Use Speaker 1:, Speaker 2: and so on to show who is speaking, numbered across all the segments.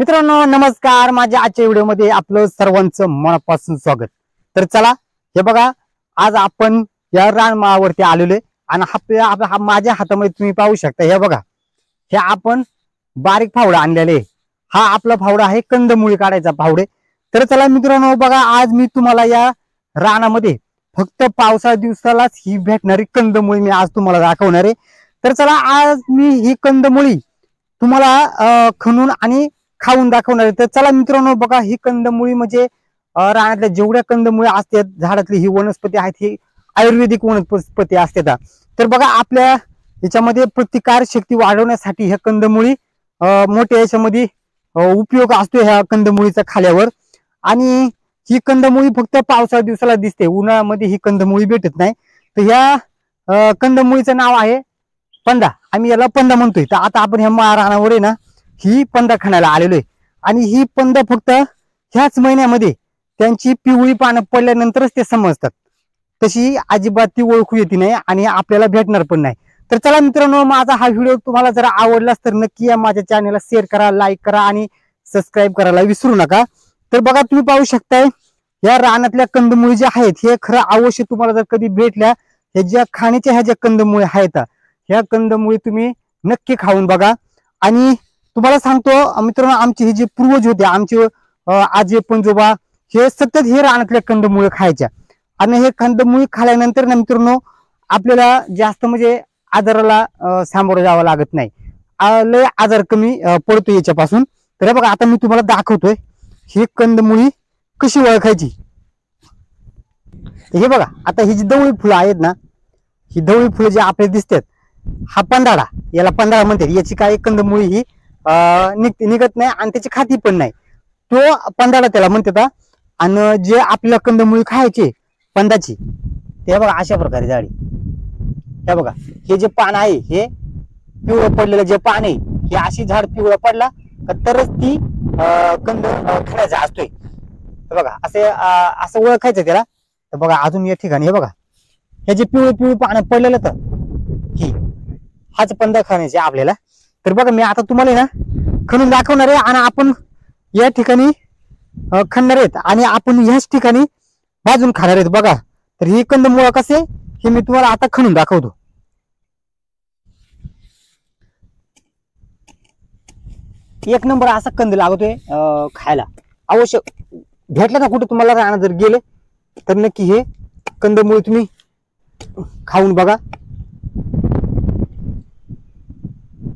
Speaker 1: मित्रांनो नमस्कार, माझ्या आजच्या व्हिडिओमध्ये आपलं सर्वांचं मनापासून स्वागत। तर चला हे बघा, आज आपण या रानमाळावरती आलेलो आहे आणि माझ्या हातामध्ये तुम्ही पाहू शकता, हे बघा, हे आपण बारीक फावडा आणलेले। हा आपला फावडा आहे कंदमुळी काढायचा फावडे। तर चला मित्रांनो बघा, आज मी तुम्हाला या रानामध्ये फक्त पावसाळ्या दिवसालाच ही भेटणारी कंदमुळी मी आज तुम्हाला दाखवणार आहे। तर चला आज मी ही कंदमुळी तुम्हाला खणून आणि खाऊन दाखवणार आहे। तर चला मित्रांनो बघा, ही कंदमुळी म्हणजे रानातल्या जेवढ्या कंदमुळी असतात झाडातली ही वनस्पती आहेत, ही आयुर्वेदिक वनस्पती असतात। तर बघा, आपल्या याच्यामध्ये प्रतिकार शक्ती वाढवण्यासाठी ह्या कंदमुळी मोठ्या याच्यामध्ये उपयोग असतो ह्या कंदमुळीचा खाल्यावर। आणि ही कंदमुळी फक्त पावसाळ्या दिवसाला दिसते, उन्हाळ्यामध्ये ही कंदमुळी भेटत नाही। तर ह्या कंदमुळीचं नाव आहे पंदा, आम्ही याला पंदा म्हणतोय। तर आता आपण ह्या रानावर आहे ना ही पंदा खाण्याला आलेलो आहे। आणि ही पंद फक्त ह्याच महिन्यामध्ये त्यांची पिवळी पानं पडल्यानंतरच ते समजतात, तशी अजिबात ती ओळखू येते नाही आणि आपल्याला भेटणार पण नाही। तर चला मित्रांनो, माझा हा व्हिडिओ तुम्हाला जर आवडलाच तर नक्की या माझ्या चॅनलला शेअर करा, लाईक करा आणि सबस्क्राईब करायला विसरू नका। तर बघा, तुम्ही पाहू शकताय या रानातल्या कंदमुळी ज्या आहेत हे खरं अवश्य तुम्हाला जर कधी भेटल्या, हे ज्या खाण्याच्या ह्या ज्या कंदमुळी आहेत ह्या कंदमुळी तुम्ही नक्की खाऊन बघा। आणि तुम्हाला सांगतो मित्रांनो, आमचे हे जे पूर्वज होते, आमचे आजी पंजोबा, हे सतत हे रानातल्या कंदमुळे खायच्या। आणि हे कंदमुळी खाल्यानंतर ना मित्रांनो आपल्याला जास्त म्हणजे आजाराला सामोरं जावं लागत नाही, लय आजार कमी पडतो याच्यापासून। तर बघा, आता मी तुम्हाला दाखवतोय ही कंदमुळी कशी ओळखायची। हे बघा, आता ही जी ढवळी फुलं आहेत ना, ही ढवळी फुलं जी आपल्याला दिसतात, हा पंधाडा, याला पंधाडा म्हणतात। याची काही कंदमुळी ही निघत नाही आणि त्याची खाती पण नाही, तो पंधाडा त्याला म्हणतात। आणि जे आपल्याला कंदमुळी खायचे पंदाची, ते बघा अशा प्रकारे जाडी, हे बघा, हे जे पान आहे हे पिवळं पडलेलं जे पान आहे, हे अशी झाड पिवळं पडला तरच ती कंद खाण्याचा असतोय। हे बघा, असं ओळखायचं त्याला। तर बघा अजून या ठिकाणी हे बघा, हे जे पिवळे पिवळे पानं पडलेलं तर ही हाच पंदा खाण्याचे आपल्याला। तर बघा, मी आता तुम्हाला ना खणून दाखवणार आहे आणि आपण या ठिकाणी खणणार आहेत आणि आपण ह्याच ठिकाणी भाजून खाणार आहेत बघा। तर ही कंदमुळं कसे हे मी तुम्हाला आता खणून दाखवतो। एक नंबर असा कंद लागतोय खायला। अवश्य भेटलं ना कुठे तुम्हाला राहणार जर गेले तर नक्की हे कंदमुळे तुम्ही खाऊन बघा।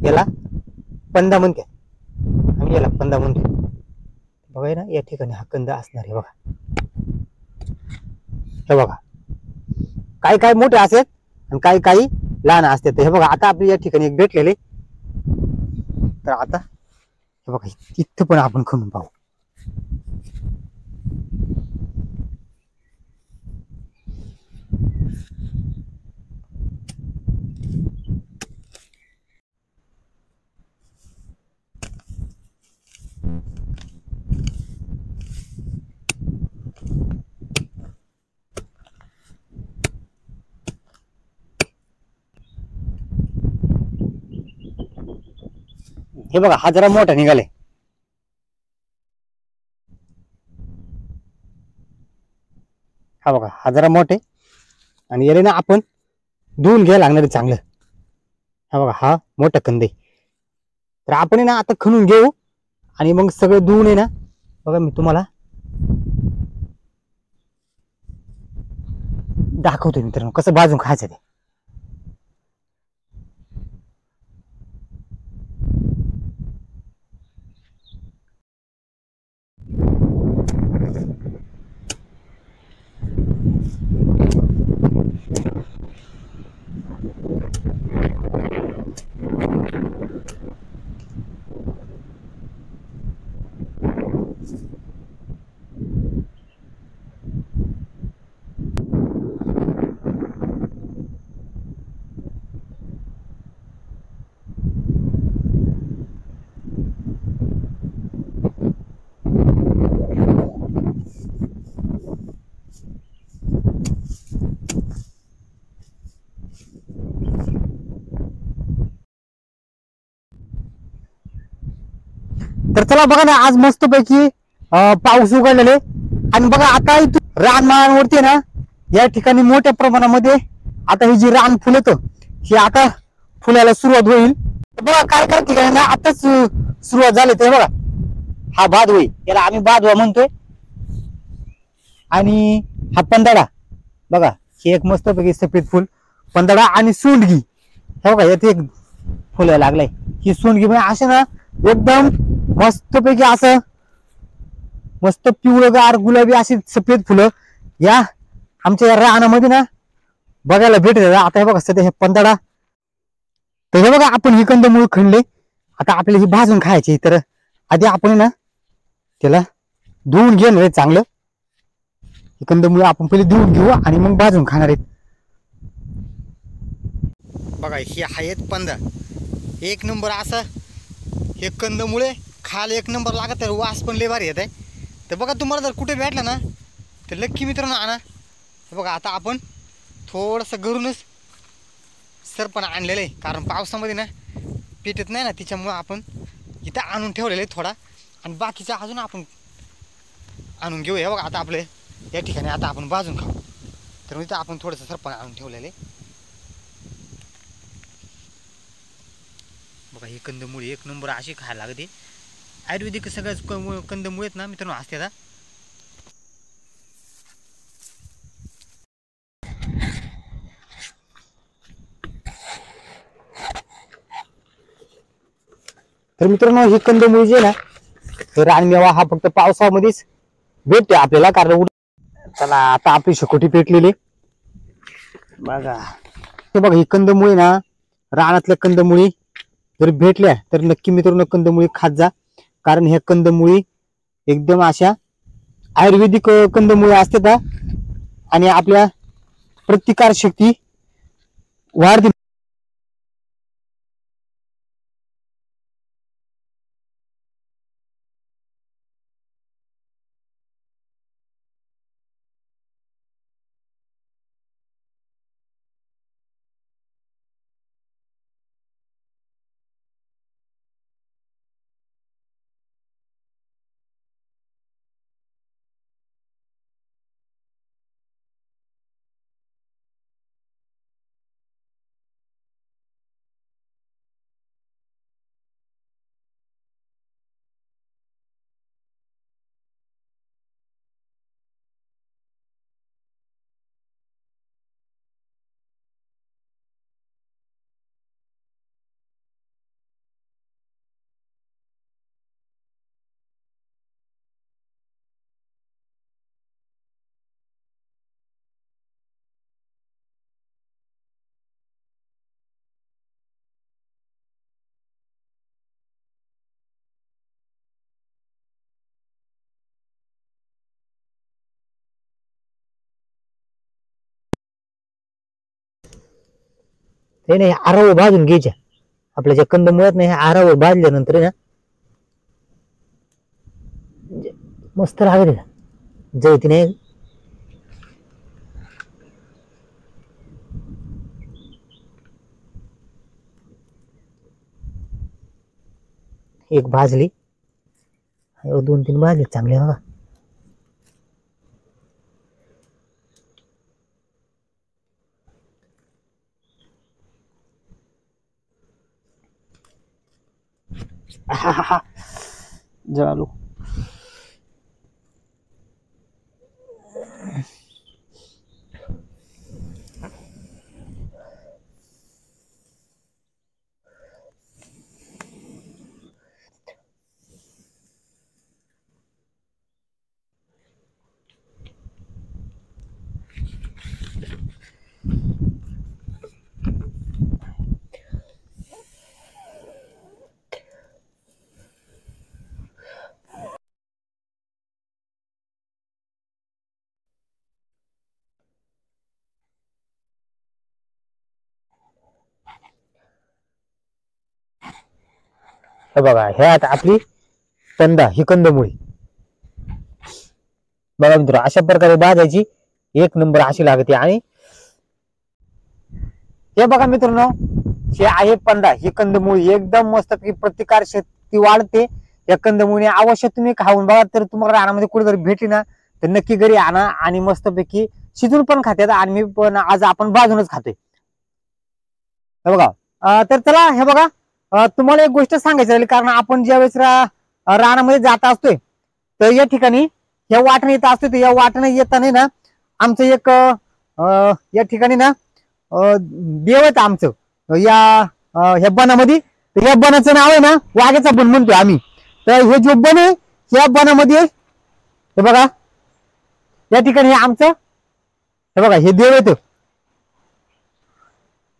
Speaker 1: याला पंदा म्हणते, आम्ही याला पंदा म्हणतो। बघा ना, या ठिकाणी हा कंद असणार आहे बघा। हे बघा, काही काही मोठे असतात आणि काही काही लहान असतात। हे बघा, आता आपल्या या ठिकाणी एक भेटलेले। तर आता हे बघा, इथं पण आपण खणून पाहू। हे बघा, हा जरा मोठा निघाले। हा बघा, हा जरा मोठे आणि याला ना आपण धुवून घ्यायला लागणार चांगलं। हा बघा, हा मोठा कंद आहे। तर आपण ना आता खणून घेऊ आणि मग सगळं धुवून आहे ना, बघा मी तुम्हाला दाखवतोय मित्रांनो कसं भाजून खायचं ते। तर चला बघा ना, आज मस्त पैकी पाऊस उघडलेले आणि बघा आता इथून रानमाळांवरती ना या ठिकाणी मोठ्या प्रमाणामध्ये आता ही जी रान फुलत ही आता फुलायला सुरुवात होईल. बघा काय काय ठिकाणी ना आताच सुरुवात झाली. ते बघा हा भादवई, याला आम्ही भादवा म्हणतोय. आणि हा पंधडा बघा, हे एक मस्त पैकी सफेद फुल पंधडा. आणि सोंडगी हे बघा, यात एक फुलायला लागलाय. ही सोंडगी म्हणजे असे ना एकदम मस्त पैकी असं मस्त पिवळगार गुलाबी अशी सफेद फुलं या आमच्या या रानामध्ये ना बघायला भेटत. आता हे बघा सध्या हे पंधडा. तर हे बघा आपण ही कंदमुळं खणले, आता आपल्याला ही भाजून खायची. तर आधी आपण ना त्याला धुवून घेणार चांगलं. ही कंदमुळं आपण पहिले धुवून घेऊ आणि मग भाजून खाणार आहेत. बघा ही आहेत पंधरा, एक नंबर असं हे कंदमुळे खायला एक नंबर लागत आहे. वास पण लय भारी येत आहे. तर बघा तुम्हाला जर कुठे भेटला ना तर नक्की मित्रांनो आणा. बघा आता आपण थोडंसं घरूनच सरपण आणलेलं आहे, कारण पावसामध्ये ना पेटत नाही ना, तिच्यामुळं आपण इथं आणून ठेवलेलं आहे थोडा. आणि बाकीचा अजून आपण आणून घेऊया. बघा आता आपले या ठिकाणी आता आपण भाजून खाऊ. तर इथं आपण थोडंसं सरपण आणून ठेवलेलं आहे. बघा ही कंदमुळी एक नंबर अशी खायला लागते. आयुर्वेदिक सगळ्याच कंदमुळे आहेत ना मित्रांनो असते. आता तर मित्रांनो ही कंदमुळी जी आहे ना रानमेवा हा फक्त पावसामध्येच भेटते आपल्याला. कारण चला आता आपली शेकोटी पेटलेली बघा. हे बघा ही कंदमुळी ना रानातल्या कंदमुळी जर भेटल्या तर नक्की मित्रांनो कंदमुळी खात जा. कारण ह्या कंदमुळी एकदम अशा आयुर्वेदिक कंदमुळी असतात आणि आपल्या प्रतिकार शक्ती वाढते. हे नाही आरावर भाजून घ्यायच्या. आपल्या ज्या कंदमुळात नाही आरावर भाजल्यानंतर ना मस्त लागत जळती नाही. एक भाजली, 2-3 भाजली चांगले बघा. जळालो. हे बघा ह्यात आपली पंधा ही कंदमुळी बघा मित्र अशा प्रकारे भाजायची. एक नंबर अशी लागते. आणि हे बघा मित्रांनो हे आहे पंधा ही कंदमुळी एकदम मस्त प्रतिकार शक्ती वाढते. या कंदमुळे अवश्य तुम्ही खाऊन बघा, तर तुम्हाला रानामध्ये कुठेतरी भेटली ना तर नक्की घरी आणा आणि मस्तपैकी शिजून पण खात्यात आणि मी पण आज आपण भाजूनच खातोय हे बघा. तर चला हे बघा, तुम्हाला एक गोष्ट सांगायची राहिली, कारण आपण ज्या वेळेस रानामध्ये जात असतोय तर या ठिकाणी या वाटणे येत असतोय, तर या वाटणे येताना ना आमचं एक या ठिकाणी ना देव आहे आमचं या ह्या बनामध्ये. तर या बनाचं नाव आहे ना वाघ्याचा बन म्हणतोय आम्ही. तर हे जो बन आहे या बनामध्ये हे बघा या ठिकाणी हे आमचं हे बघा हे देव येतं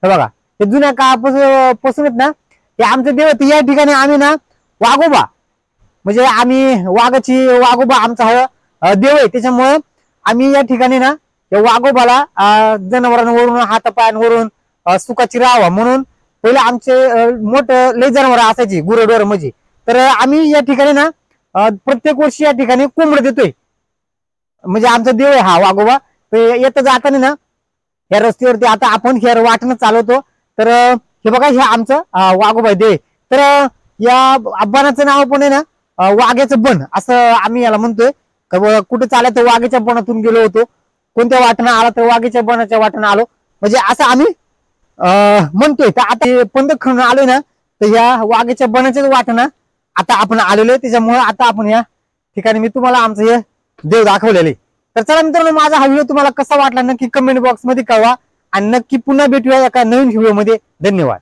Speaker 1: हे बघा, हे जुन्या काळापासून आहेत ना हे आमचं देव आहे. या ठिकाणी आम्ही ना वाघोबा म्हणजे आम्ही वाघोबा आमचा हा देव आहे, त्याच्यामुळं आम्ही या ठिकाणी ना या वाघोबाला जनावरांवरून हातापायांवरून सुखाची राहावा म्हणून पहिले आमचे मोठं लय जनावर असायची गुरडोर म्हणजे. तर आम्ही या ठिकाणी ना प्रत्येक वर्षी या ठिकाणी कोंबड देतोय, म्हणजे आमचा देव आहे हा वाघोबा. तर येतं जाताना ना या रस्त्यावरती आता आपण हे वाटणं चालवतो, तर हे बघा हे आमचं वाघोबा देव आहे. तर या बनाचं नाव पण आहे ना वाघ्याचं बन असं आम्ही याला म्हणतोय. कुठे चालायचं वाघ्याच्या बनातून गेलो होतो, कोणत्या वाटणं आला तर वाघ्याच्या बनाच्या वाटणं आलो, म्हणजे असं आम्ही म्हणतोय. तर आता पंधर खणून आलोय ना तर या वाघ्याच्या बनाच्याच वाटणं आता आपण आलेलो आहे, त्याच्यामुळे आता आपण या ठिकाणी मी तुम्हाला आमचं हे देव दाखवलेले. तर चला मित्रांनो, माझा हा व्हिडिओ तुम्हाला कसा वाटला नक्की कमेंट बॉक्स मध्ये कळवा आणि नक्की पुन्हा भेटूया एका नवीन व्हिडिओ मध्ये. धन्यवाद.